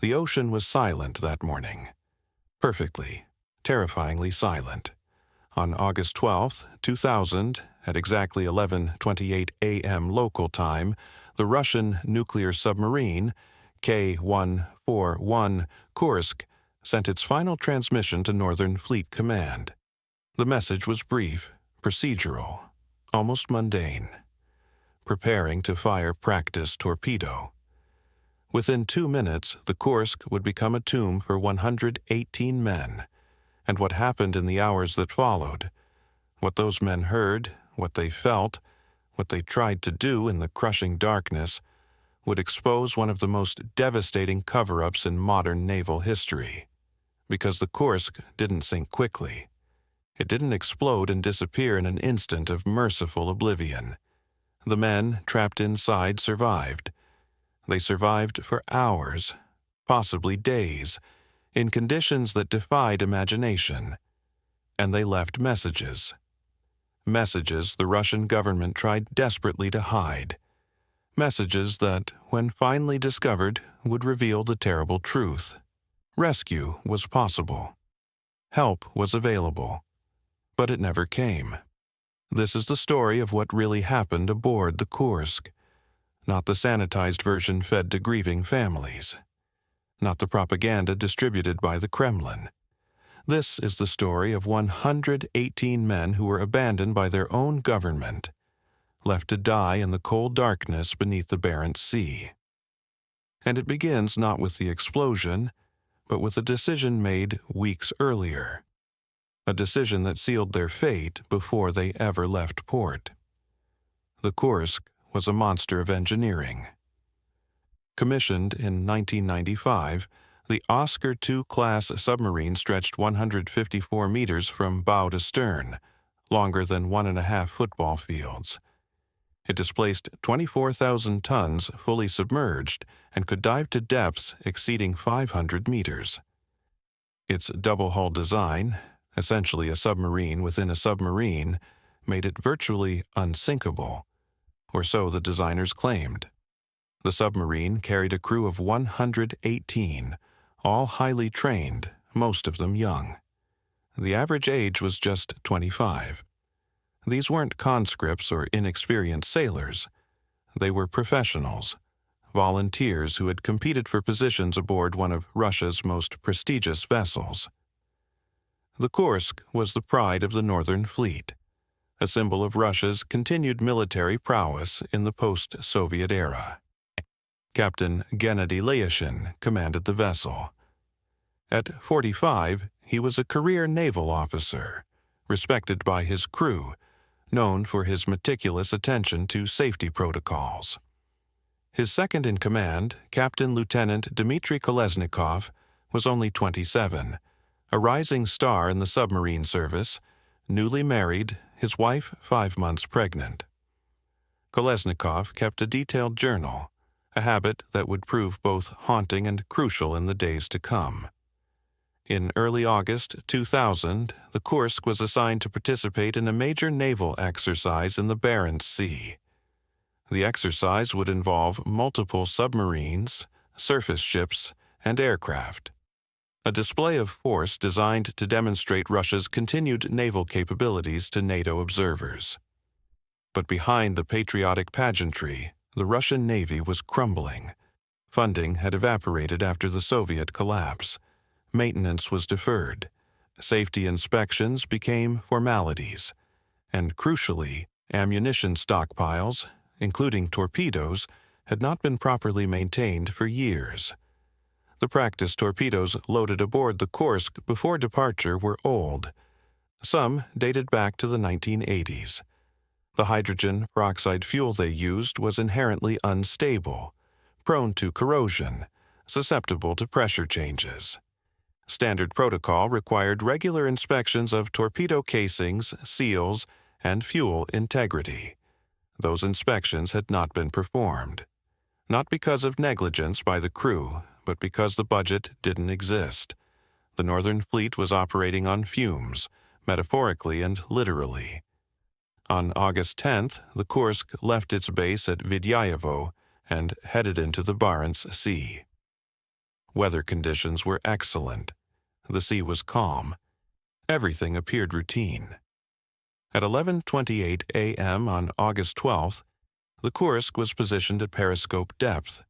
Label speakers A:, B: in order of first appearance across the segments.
A: The ocean was silent that morning. Perfectly, terrifyingly silent. On August 12, 2000, at exactly 11:28 a.m. local time, the Russian nuclear submarine K-141 Kursk sent its final transmission to Northern Fleet Command. The message was brief, procedural, almost mundane. Preparing to fire practice torpedo. Within 2 minutes, the Kursk would become a tomb for 118 men. And what happened in the hours that followed, what those men heard, what they felt, what they tried to do in the crushing darkness, would expose one of the most devastating cover-ups in modern naval history. Because the Kursk didn't sink quickly. It didn't explode and disappear in an instant of merciful oblivion. The men trapped inside survived. They survived for hours, possibly days, in conditions that defied imagination. And they left messages. Messages the Russian government tried desperately to hide. Messages that, when finally discovered, would reveal the terrible truth. Rescue was possible. Help was available. But it never came. This is the story of what really happened aboard the Kursk. Not the sanitized version fed to grieving families. Not the propaganda distributed by the Kremlin. This is the story of 118 men who were abandoned by their own government, left to die in the cold darkness beneath the Barents Sea. And it begins not with the explosion, but with a decision made weeks earlier. A decision that sealed their fate before they ever left port. The Kursk was a monster of engineering. Commissioned in 1995, the Oscar II-class submarine stretched 154 meters from bow to stern, longer than 1.5 football fields. It displaced 24,000 tons fully submerged and could dive to depths exceeding 500 meters. Its double-hull design, essentially a submarine within a submarine, made it virtually unsinkable, or so the designers claimed. The submarine carried a crew of 118, all highly trained, most of them young. The average age was just 25. These weren't conscripts or inexperienced sailors. They were professionals, volunteers who had competed for positions aboard one of Russia's most prestigious vessels. The Kursk was the pride of the Northern Fleet, a symbol of Russia's continued military prowess in the post-Soviet era. Captain Gennady Lyashin commanded the vessel. At 45, he was a career naval officer, respected by his crew, known for his meticulous attention to safety protocols. His second-in-command, Captain Lieutenant Dmitry Kolesnikov, was only 27, a rising star in the submarine service, newly married, his wife 5 months pregnant. Kolesnikov kept a detailed journal, a habit that would prove both haunting and crucial in the days to come. In early August 2000, the Kursk was assigned to participate in a major naval exercise in the Barents Sea. The exercise would involve multiple submarines, surface ships, and aircraft. A display of force designed to demonstrate Russia's continued naval capabilities to NATO observers. But behind the patriotic pageantry, the Russian Navy was crumbling. Funding had evaporated after the Soviet collapse. Maintenance was deferred. Safety inspections became formalities. And crucially, ammunition stockpiles, including torpedoes, had not been properly maintained for years. The practice torpedoes loaded aboard the Kursk before departure were old. Some dated back to the 1980s. The hydrogen peroxide fuel they used was inherently unstable, prone to corrosion, susceptible to pressure changes. Standard protocol required regular inspections of torpedo casings, seals, and fuel integrity. Those inspections had not been performed, not because of negligence by the crew, but because the budget didn't exist. The Northern Fleet was operating on fumes, metaphorically and literally. On August 10th, the Kursk left its base at Vidyayevo and headed into the Barents Sea. Weather conditions were excellent. The sea was calm. Everything appeared routine. At 11:28 a.m. on August 12th, the Kursk was positioned at periscope depth,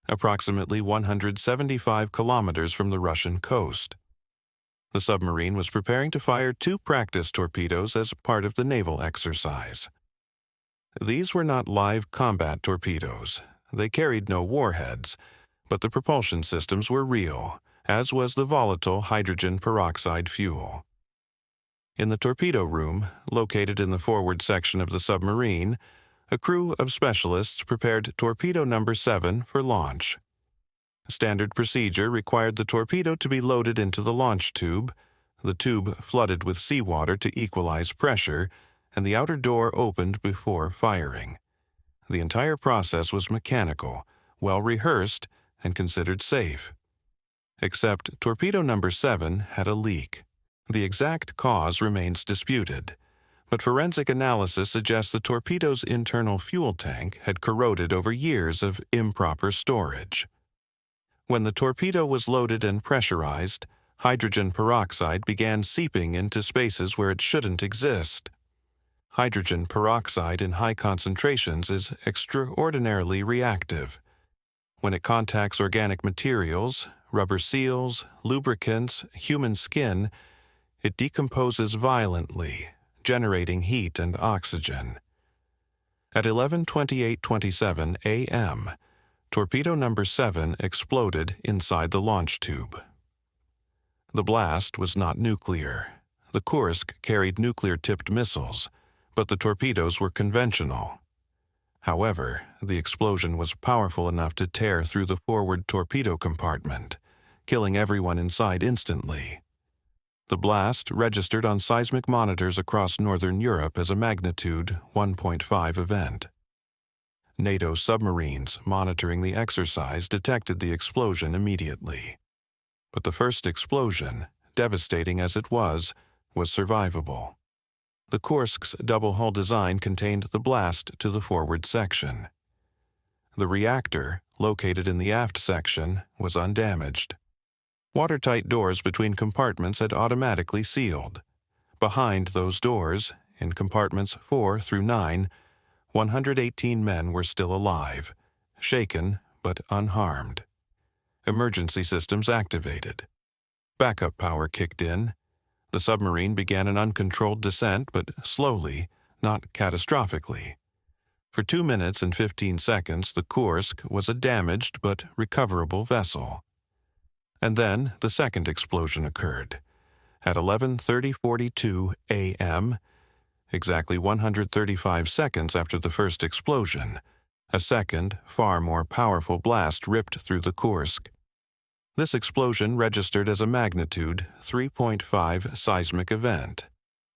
A: approximately 175 kilometers from the Russian coast. The submarine was preparing to fire 2 practice torpedoes as part of the naval exercise. These were not live combat torpedoes. They carried no warheads, but the propulsion systems were real, as was the volatile hydrogen peroxide fuel. In the torpedo room, located in the forward section of the submarine, a crew of specialists prepared torpedo number 7 for launch. Standard procedure required the torpedo to be loaded into the launch tube, the tube flooded with seawater to equalize pressure, and the outer door opened before firing. The entire process was mechanical, well rehearsed, and considered safe. Except torpedo number 7 had a leak. The exact cause remains disputed, but forensic analysis suggests the torpedo's internal fuel tank had corroded over years of improper storage. When the torpedo was loaded and pressurized, hydrogen peroxide began seeping into spaces where it shouldn't exist. Hydrogen peroxide in high concentrations is extraordinarily reactive. When it contacts organic materials, rubber seals, lubricants, human skin, it decomposes violently, generating heat and oxygen. At 11:28:27 a.m., torpedo number 7 exploded inside the launch tube. The blast was not nuclear. The Kursk carried nuclear-tipped missiles, but the torpedoes were conventional. However, the explosion was powerful enough to tear through the forward torpedo compartment, killing everyone inside instantly. The blast registered on seismic monitors across northern Europe as a magnitude 1.5 event. NATO submarines monitoring the exercise detected the explosion immediately. But the first explosion, devastating as it was survivable. The Kursk's double-hull design contained the blast to the forward section. The reactor, located in the aft section, was undamaged. Watertight doors between compartments had automatically sealed. Behind those doors, in compartments 4 through 9, 118 men were still alive, shaken but unharmed. Emergency systems activated. Backup power kicked in. The submarine began an uncontrolled descent, but slowly, not catastrophically. For 2 minutes and 15 seconds, the Kursk was a damaged but recoverable vessel. And then the second explosion occurred. At 11:30:42 a.m., exactly 135 seconds after the first explosion, a second, far more powerful blast ripped through the Kursk. This explosion registered as a magnitude 3.5 seismic event,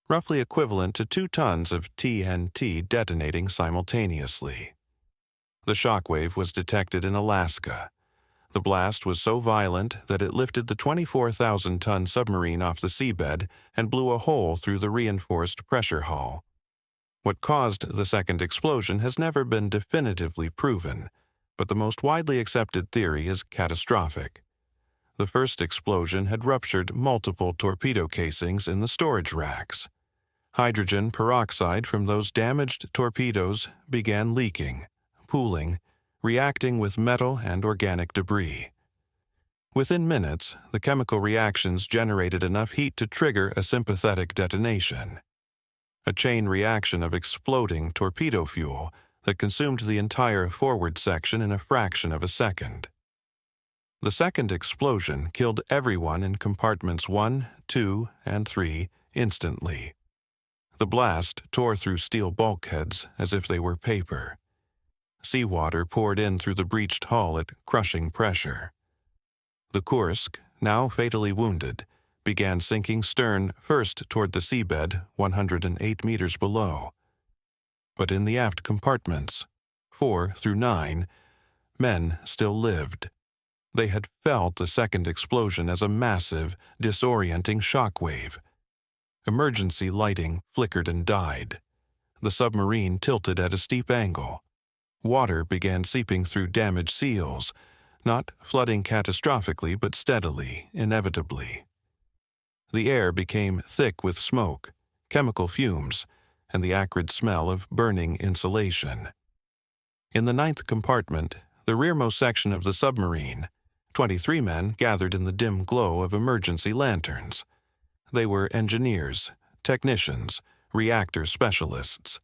A: roughly equivalent to 2 tons of TNT detonating simultaneously. The shockwave was detected in Alaska. The blast was so violent that it lifted the 24,000-ton submarine off the seabed and blew a hole through the reinforced pressure hull. What caused the second explosion has never been definitively proven, but the most widely accepted theory is catastrophic. The first explosion had ruptured multiple torpedo casings in the storage racks. Hydrogen peroxide from those damaged torpedoes began leaking, pooling, reacting with metal and organic debris. Within minutes, the chemical reactions generated enough heat to trigger a sympathetic detonation, a chain reaction of exploding torpedo fuel that consumed the entire forward section in a fraction of a second. The second explosion killed everyone in compartments 1, 2, and 3 instantly. The blast tore through steel bulkheads as if they were paper. Seawater poured in through the breached hull at crushing pressure. The Kursk, now fatally wounded, began sinking stern first toward the seabed 108 meters below. But in the aft compartments, 4 through 9, men still lived. They had felt the second explosion as a massive, disorienting shockwave. Emergency lighting flickered and died. The submarine tilted at a steep angle. Water began seeping through damaged seals. not flooding catastrophically but steadily, inevitably. The air became thick with smoke, chemical fumes, and the acrid smell of burning insulation. In the 9th compartment, the rearmost section of the submarine, 23 men gathered in the dim glow of emergency lanterns. They were engineers, technicians, reactor specialists,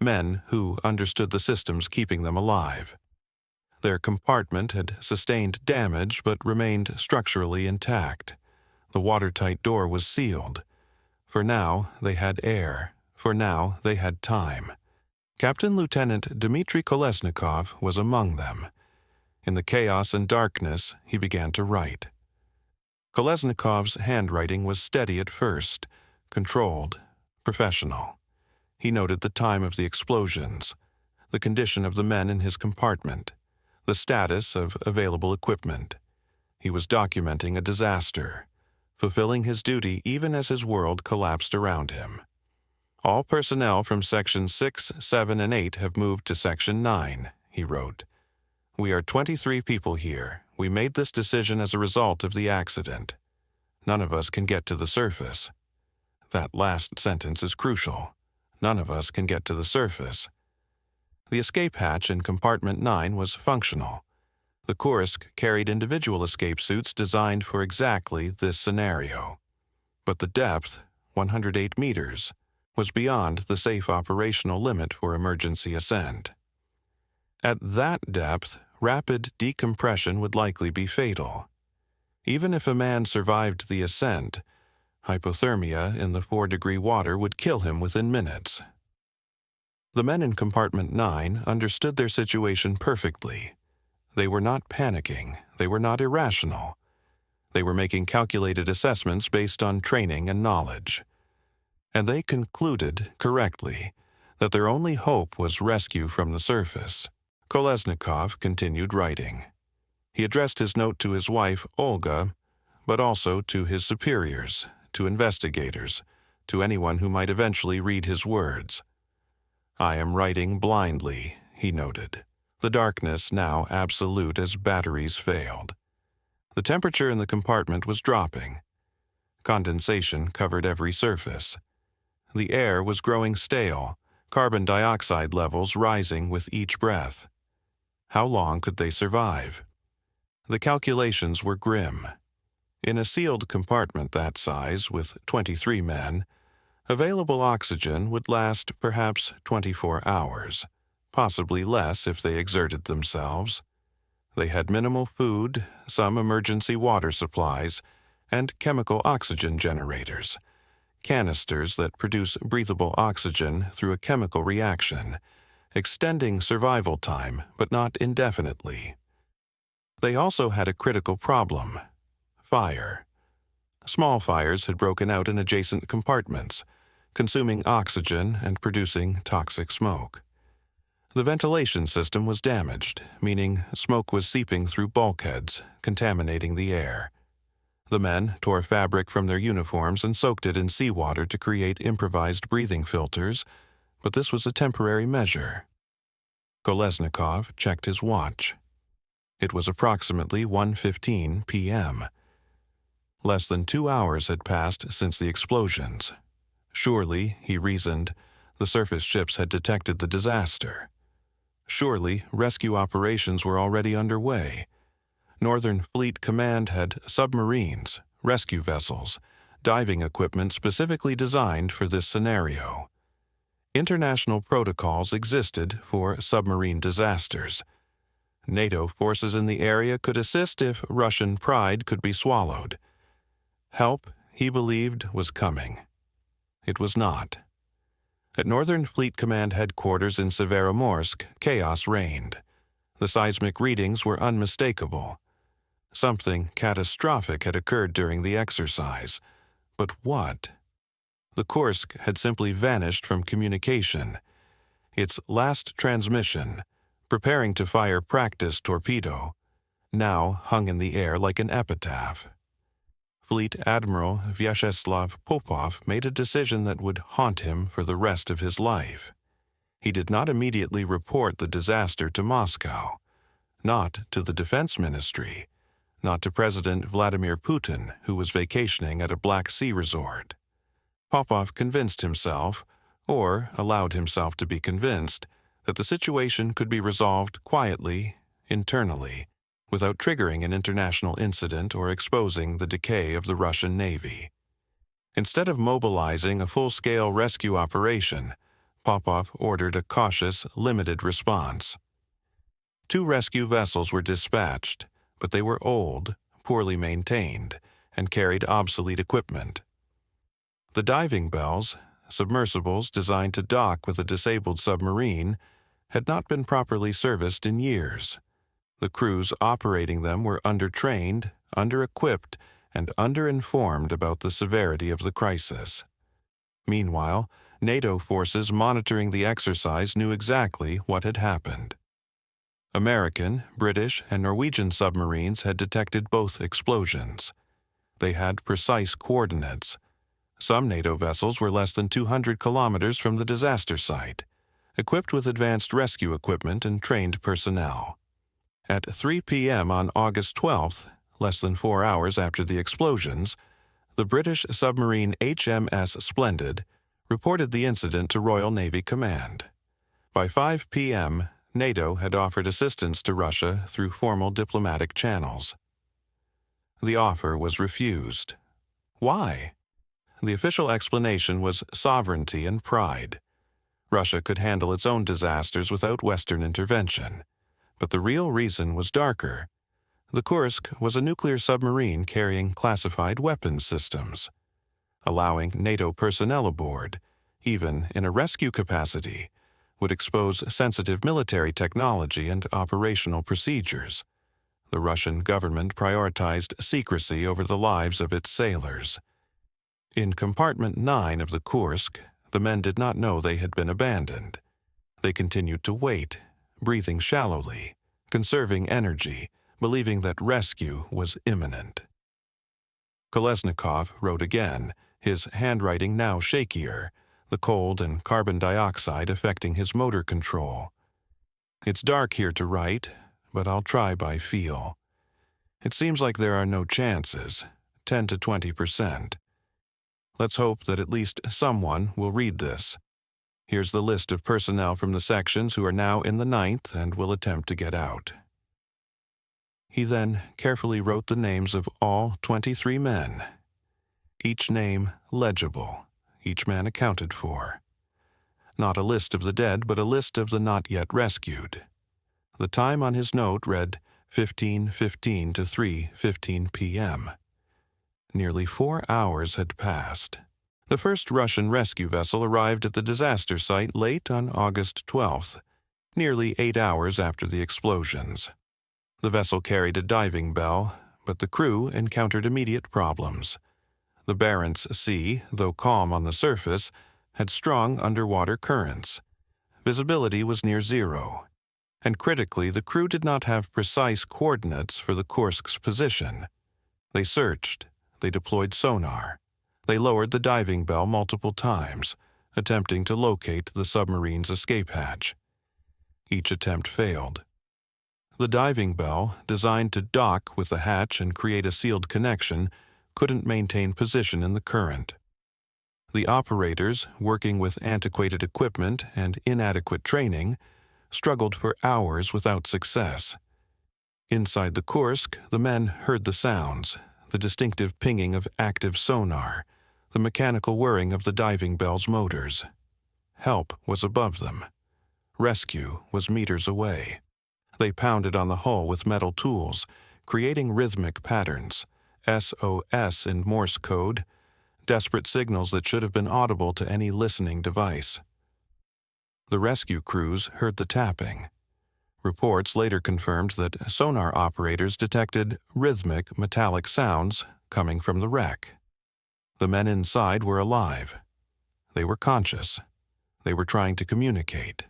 A: men who understood the systems keeping them alive. Their compartment had sustained damage but remained structurally intact. The watertight door was sealed. For now, they had air. For now, they had time. Captain Lieutenant Dmitry Kolesnikov was among them. In the chaos and darkness, he began to write. Kolesnikov's handwriting was steady at first, controlled, professional. He noted the time of the explosions, the condition of the men in his compartment, the status of available equipment. He was documenting a disaster, fulfilling his duty even as his world collapsed around him. All personnel from Section 6, 7, and 8 have moved to Section 9, he wrote. We are 23 people here. We made this decision as a result of the accident. None of us can get to the surface. That last sentence is crucial. None of us can get to the surface. The escape hatch in compartment 9 was functional. The Kursk carried individual escape suits designed for exactly this scenario. But the depth, 108 meters, was beyond the safe operational limit for emergency ascent. At that depth, rapid decompression would likely be fatal. Even if a man survived the ascent, hypothermia in the 4-degree water would kill him within minutes. The men in compartment 9 understood their situation perfectly. They were not panicking. They were not irrational. They were making calculated assessments based on training and knowledge. And they concluded, correctly, that their only hope was rescue from the surface. Kolesnikov continued writing. He addressed his note to his wife, Olga, but also to his superiors, to investigators, to anyone who might eventually read his words. I am writing blindly, he noted, the darkness now absolute as batteries failed. The temperature in the compartment was dropping. Condensation covered every surface. The air was growing stale, carbon dioxide levels rising with each breath. How long could they survive? The calculations were grim. In a sealed compartment that size, with 23 men, available oxygen would last perhaps 24 hours, possibly less if they exerted themselves. They had minimal food, some emergency water supplies, and chemical oxygen generators, canisters that produce breathable oxygen through a chemical reaction, extending survival time but not indefinitely. They also had a critical problem: fire. Small fires had broken out in adjacent compartments, consuming oxygen and producing toxic smoke. The ventilation system was damaged, meaning smoke was seeping through bulkheads, contaminating the air. The men tore fabric from their uniforms and soaked it in seawater to create improvised breathing filters, but this was a temporary measure. Kolesnikov checked his watch. It was approximately 1:15 p.m. Less than 2 hours had passed since the explosions. Surely, he reasoned, the surface ships had detected the disaster. Surely, rescue operations were already underway. Northern Fleet Command had submarines, rescue vessels, diving equipment specifically designed for this scenario. International protocols existed for submarine disasters. NATO forces in the area could assist if Russian pride could be swallowed. Help, he believed, was coming. It was not. At Northern Fleet Command headquarters in Severomorsk, chaos reigned. The seismic readings were unmistakable. Something catastrophic had occurred during the exercise. But what? The Kursk had simply vanished from communication. Its last transmission, preparing to fire practice torpedo, now hung in the air like an epitaph. Fleet Admiral Vyacheslav Popov made a decision that would haunt him for the rest of his life. He did not immediately report the disaster to Moscow. not to the Defense Ministry, not to President Vladimir Putin, who was vacationing at a Black Sea resort. Popov convinced himself, or allowed himself to be convinced, that the situation could be resolved quietly, internally, without triggering an international incident or exposing the decay of the Russian Navy. Instead of mobilizing a full-scale rescue operation, Popov ordered a cautious, limited response. 2 rescue vessels were dispatched, but they were old, poorly maintained, and carried obsolete equipment. The diving bells, submersibles designed to dock with a disabled submarine, had not been properly serviced in years. The crews operating them were undertrained, under-equipped, and under-informed about the severity of the crisis. Meanwhile, NATO forces monitoring the exercise knew exactly what had happened. American, British, and Norwegian submarines had detected both explosions. They had precise coordinates. Some NATO vessels were less than 200 kilometers from the disaster site, equipped with advanced rescue equipment and trained personnel. At 3 p.m. on August 12th, less than 4 hours after the explosions, the British submarine HMS Splendid reported the incident to Royal Navy Command. By 5 p.m., NATO had offered assistance to Russia through formal diplomatic channels. The offer was refused. Why? The official explanation was sovereignty and pride. Russia could handle its own disasters without Western intervention. But the real reason was darker. The Kursk was a nuclear submarine carrying classified weapons systems. Allowing NATO personnel aboard, even in a rescue capacity, would expose sensitive military technology and operational procedures. The Russian government prioritized secrecy over the lives of its sailors. In compartment 9 of the Kursk, the men did not know they had been abandoned. They continued to wait, breathing shallowly, conserving energy, believing that rescue was imminent. Kolesnikov wrote again, his handwriting now shakier, the cold and carbon dioxide affecting his motor control. It's dark here to write, but I'll try by feel. It seems like there are no chances, 10 to 20%. Let's hope that at least someone will read this. Here's the list of personnel from the sections who are now in the 9th and will attempt to get out. He then carefully wrote the names of all 23 men. Each name legible, each man accounted for. Not a list of the dead, but a list of the not yet rescued. The time on his note read 15:15 to 3:15 p.m. Nearly 4 hours had passed. The first Russian rescue vessel arrived at the disaster site late on August 12th, nearly 8 hours after the explosions. The vessel carried a diving bell, but the crew encountered immediate problems. The Barents Sea, though calm on the surface, had strong underwater currents. Visibility was near zero, and critically, the crew did not have precise coordinates for the Kursk's position. They searched. They deployed sonar. They lowered the diving bell multiple times, attempting to locate the submarine's escape hatch. Each attempt failed. The diving bell, designed to dock with the hatch and create a sealed connection, couldn't maintain position in the current. The operators, working with antiquated equipment and inadequate training, struggled for hours without success. Inside the Kursk, the men heard the sounds, the distinctive pinging of active sonar, the mechanical whirring of the diving bell's motors. Help was above them. Rescue was meters away. They pounded on the hull with metal tools, creating rhythmic patterns, SOS in Morse code, desperate signals that should have been audible to any listening device. The rescue crews heard the tapping. Reports later confirmed that sonar operators detected rhythmic metallic sounds coming from the wreck. The men inside were alive. They were conscious. They were trying to communicate.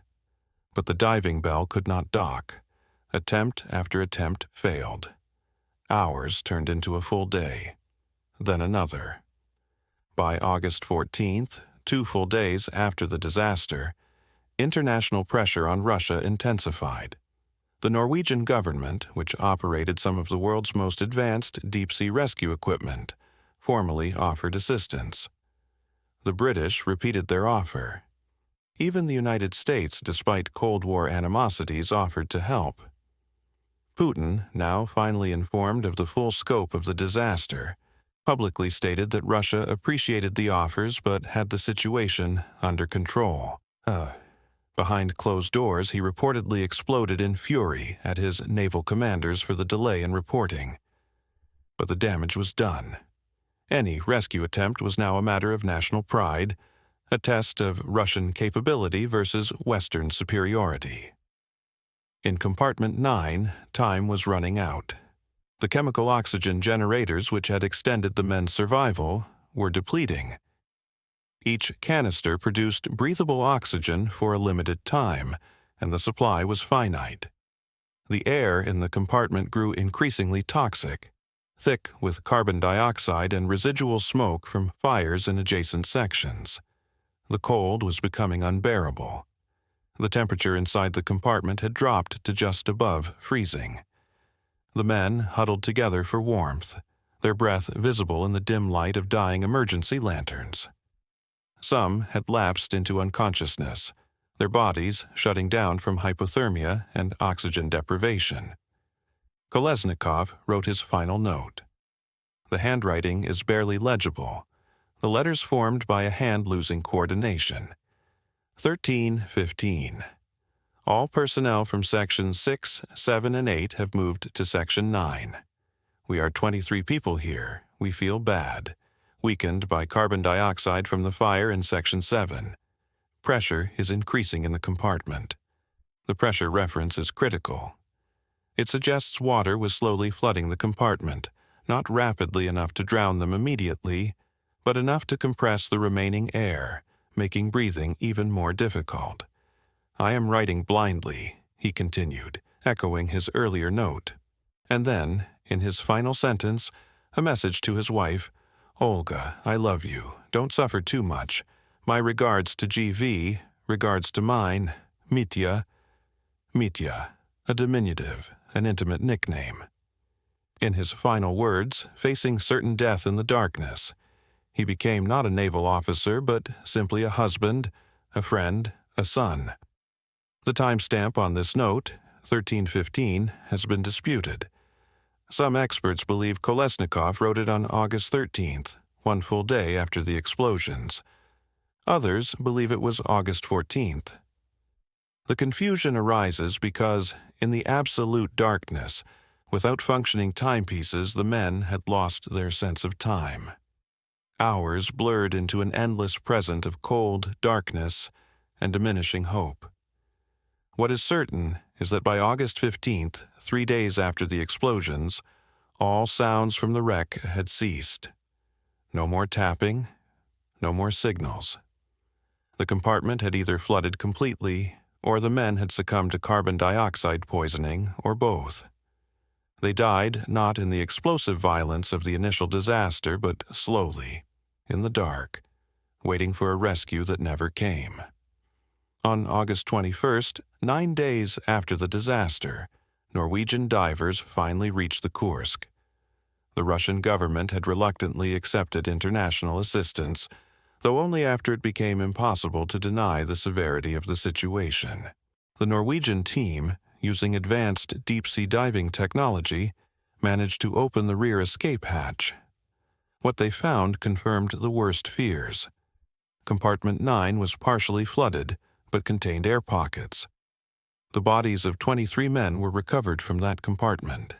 A: But the diving bell could not dock. Attempt after attempt failed. Hours turned into a full day, then another. By August 14th, 2 full days after the disaster, international pressure on Russia intensified. The Norwegian government, which operated some of the world's most advanced deep-sea rescue equipment, formally offered assistance. The British repeated their offer. Even the United States, despite Cold War animosities, offered to help. Putin, now finally informed of the full scope of the disaster, publicly stated that Russia appreciated the offers but had the situation under control. Behind closed doors, he reportedly exploded in fury at his naval commanders for the delay in reporting. But the damage was done. Any rescue attempt was now a matter of national pride, a test of Russian capability versus Western superiority. In Compartment 9, time was running out. The chemical oxygen generators which had extended the men's survival were depleting. Each canister produced breathable oxygen for a limited time, and the supply was finite. The air in the compartment grew increasingly toxic, thick with carbon dioxide and residual smoke from fires in adjacent sections. The cold was becoming unbearable. The temperature inside the compartment had dropped to just above freezing. The men huddled together for warmth, their breath visible in the dim light of dying emergency lanterns. Some had lapsed into unconsciousness, their bodies shutting down from hypothermia and oxygen deprivation. Kolesnikov wrote his final note. The handwriting is barely legible, the letters formed by a hand losing coordination. 13:15. All personnel from Sections 6, 7, and 8 have moved to Section 9. We are 23 people here. We feel bad, weakened by carbon dioxide from the fire in Section 7. Pressure is increasing in the compartment. The pressure reference is critical. It suggests water was slowly flooding the compartment, not rapidly enough to drown them immediately, but enough to compress the remaining air, making breathing even more difficult. I am writing blindly, he continued, echoing his earlier note. And then, in his final sentence, a message to his wife, Olga, I love you. Don't suffer too much. My regards to GV, regards to mine, Mitya. Mitya, a diminutive, an intimate nickname. In his final words, facing certain death in the darkness, he became not a naval officer, but simply a husband, a friend, a son. The timestamp on this note, 13:15, has been disputed. Some experts believe Kolesnikov wrote it on August 13th, one full day after the explosions. Others believe it was August 14th. The confusion arises because, in the absolute darkness, without functioning timepieces, the men had lost their sense of time. Hours blurred into an endless present of cold darkness and diminishing hope. What is certain is that by August 15th, 3 days after the explosions, all sounds from the wreck had ceased. No more tapping, no more signals. The compartment had either flooded completely, or the men had succumbed to carbon dioxide poisoning, or both. They died not in the explosive violence of the initial disaster, but slowly, in the dark, waiting for a rescue that never came. On August 21st, 9 days after the disaster, Norwegian divers finally reached the Kursk. The Russian government had reluctantly accepted international assistance, though only after it became impossible to deny the severity of the situation. The Norwegian team, using advanced deep-sea diving technology, managed to open the rear escape hatch. What they found confirmed the worst fears. Compartment 9 was partially flooded, but contained air pockets. The bodies of 23 men were recovered from that compartment.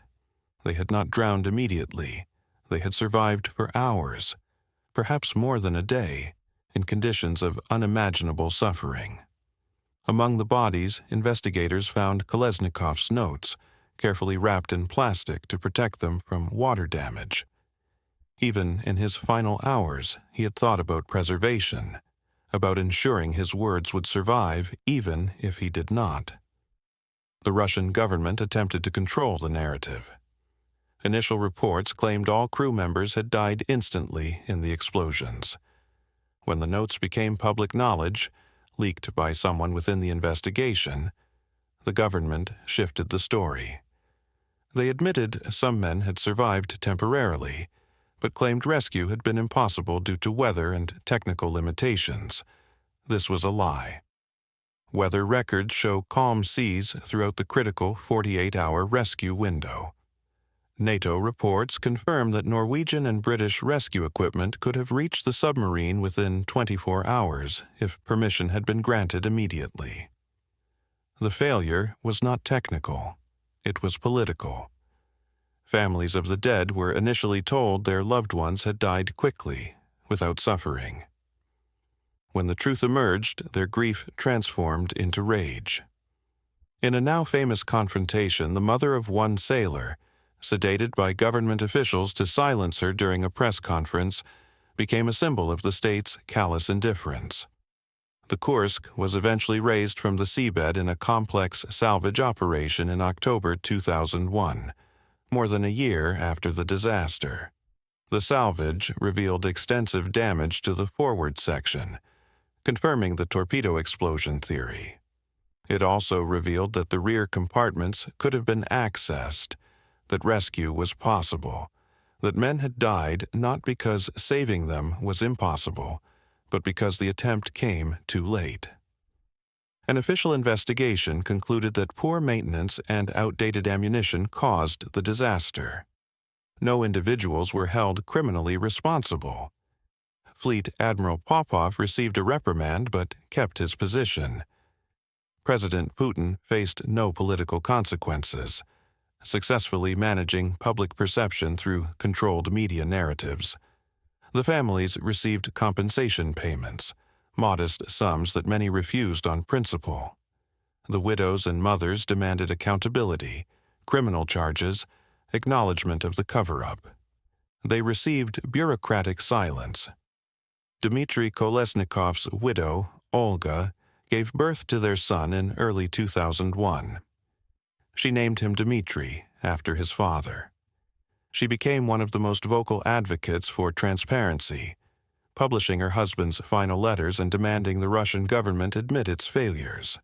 A: They had not drowned immediately. They had survived for hours, perhaps more than a day, in conditions of unimaginable suffering. Among the bodies, investigators found Kolesnikov's notes, carefully wrapped in plastic to protect them from water damage. Even in his final hours, he had thought about preservation, about ensuring his words would survive even if he did not. The Russian government attempted to control the narrative. Initial reports claimed all crew members had died instantly in the explosions. When the notes became public knowledge, leaked by someone within the investigation, The government shifted the story. They admitted some men had survived temporarily, but claimed rescue had been impossible due to weather and technical limitations. This was a lie. Weather records show calm seas throughout the critical 48-hour rescue window. NATO reports confirm that Norwegian and British rescue equipment could have reached the submarine within 24 hours if permission had been granted immediately. The failure was not technical. It was political. Families of the dead were initially told their loved ones had died quickly, without suffering. When the truth emerged, their grief transformed into rage. In a now famous confrontation, the mother of one sailor, sedated by government officials to silence her during a press conference, became a symbol of the state's callous indifference. The Kursk was eventually raised from the seabed in a complex salvage operation in October 2001, more than a year after the disaster. The salvage revealed extensive damage to the forward section, confirming the torpedo explosion theory. It also revealed that the rear compartments could have been accessed, that rescue was possible, that men had died not because saving them was impossible, but because the attempt came too late. An official investigation concluded that poor maintenance and outdated ammunition caused the disaster. No individuals were held criminally responsible. Fleet Admiral Popov received a reprimand but kept his position. President Putin faced no political consequences, successfully managing public perception through controlled media narratives. The families received compensation payments, modest sums that many refused on principle. The widows and mothers demanded accountability, criminal charges, acknowledgement of the cover-up. They received bureaucratic silence. Dmitry Kolesnikov's widow, Olga, gave birth to their son in early 2001. She named him Dmitry after his father. She became one of the most vocal advocates for transparency, publishing her husband's final letters and demanding the Russian government admit its failures.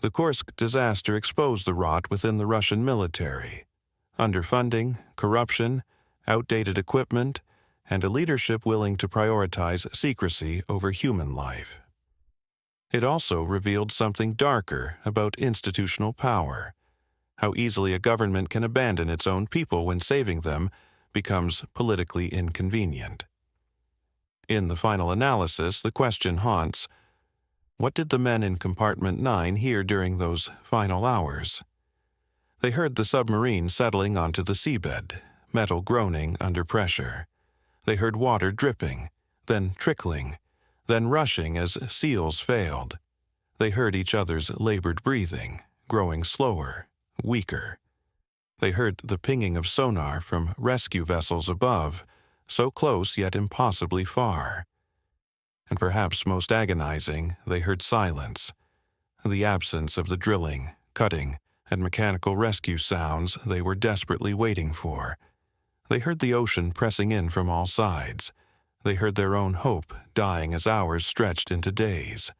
A: The Kursk disaster exposed the rot within the Russian military: underfunding, corruption, outdated equipment, and a leadership willing to prioritize secrecy over human life. It also revealed something darker about institutional power: how easily a government can abandon its own people when saving them becomes politically inconvenient. In the final analysis, the question haunts: what did the men in Compartment 9 hear during those final hours? They heard the submarine settling onto the seabed, metal groaning under pressure. They heard water dripping, then trickling, then rushing as seals failed. They heard each other's labored breathing, growing slower, weaker. They heard the pinging of sonar from rescue vessels above, so close yet impossibly far. And perhaps most agonizing, they heard silence, the absence of the drilling, cutting, and mechanical rescue sounds they were desperately waiting for. They heard the ocean pressing in from all sides. They heard their own hope dying as hours stretched into days.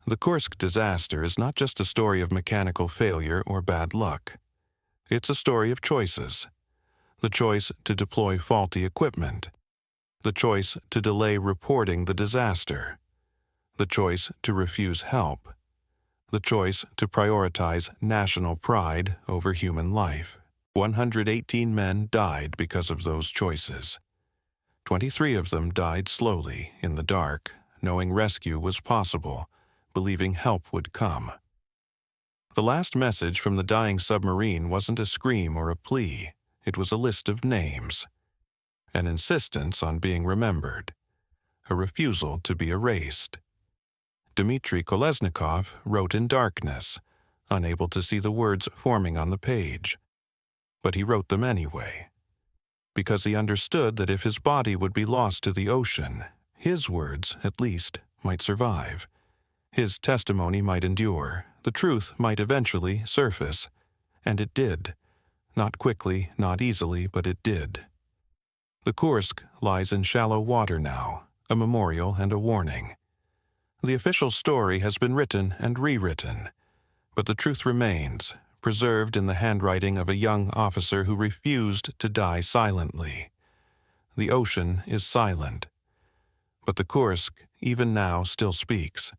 A: The Kursk disaster is not just a story of mechanical failure or bad luck. It's a story of choices. The choice to deploy faulty equipment. The choice to delay reporting the disaster. The choice to refuse help. The choice to prioritize national pride over human life. 118 men died because of those choices. 23 of them died slowly, in the dark, knowing rescue was possible, believing help would come. The last message from the dying submarine wasn't a scream or a plea. It was a list of names. An insistence on being remembered. A refusal to be erased. Dmitry Kolesnikov wrote in darkness, unable to see the words forming on the page. But he wrote them anyway, because he understood that if his body would be lost to the ocean, his words, at least, might survive. His testimony might endure, the truth might eventually surface. And it did. Not quickly, not easily, but it did. The Kursk lies in shallow water now, a memorial and a warning. The official story has been written and rewritten, But the truth remains, preserved in the handwriting of a young officer who refused to die silently. The ocean is silent, but the Kursk, even now, still speaks.